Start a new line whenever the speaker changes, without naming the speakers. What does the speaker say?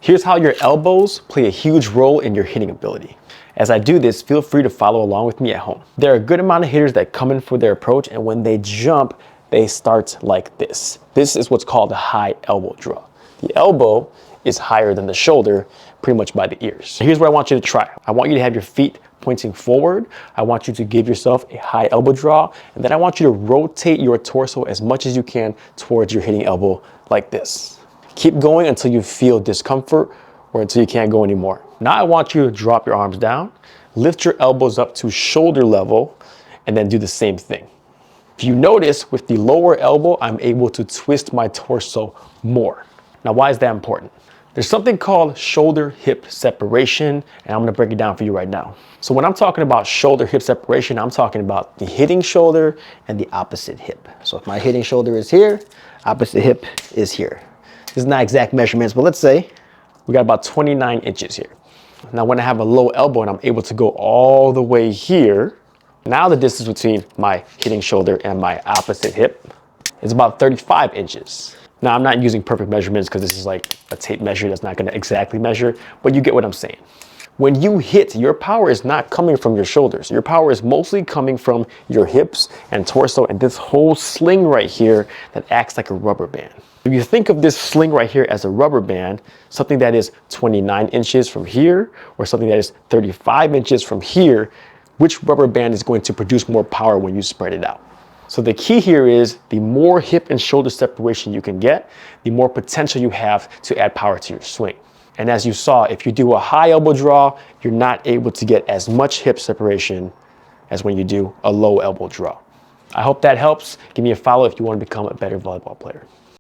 Here's how your elbows play a huge role in your hitting ability. As I do this, feel free to follow along with me at home. There are a good amount of hitters that come in for their approach, and when they jump, they start like this. This is what's called a high elbow draw. The elbow is higher than the shoulder, pretty much by the ears. Here's what I want you to try. I want you to have your feet pointing forward. I want you to give yourself a high elbow draw, and then I want you to rotate your torso as much as you can towards your hitting elbow like this. Keep going until you feel discomfort or until you can't go anymore. Now I want you to drop your arms down, lift your elbows up to shoulder level, and then do the same thing. If you notice, with the lower elbow, I'm able to twist my torso more. Now, why is that important? There's something called shoulder-hip separation, and I'm gonna break it down for you right now. So when I'm talking about shoulder-hip separation, I'm talking about the hitting shoulder and the opposite hip. So if my hitting shoulder is here, opposite hip is here. This is not exact measurements, but let's say we got about 29 inches here. Now when I have a low elbow and I'm able to go all the way here, now the distance between my hitting shoulder and my opposite hip is about 35 inches. Now I'm not using perfect measurements because this is like a tape measure that's not gonna exactly measure, but you get what I'm saying. When you hit, your power is not coming from your shoulders. Your power is mostly coming from your hips and torso and this whole sling right here that acts like a rubber band. If you think of this sling right here as a rubber band, something that is 29 inches from here or something that is 35 inches from here, which rubber band is going to produce more power when you spread it out? So the key here is the more hip and shoulder separation you can get, the more potential you have to add power to your swing. And as you saw, if you do a high elbow draw, you're not able to get as much hip separation as when you do a low elbow draw. I hope that helps. Give me a follow if you want to become a better volleyball player.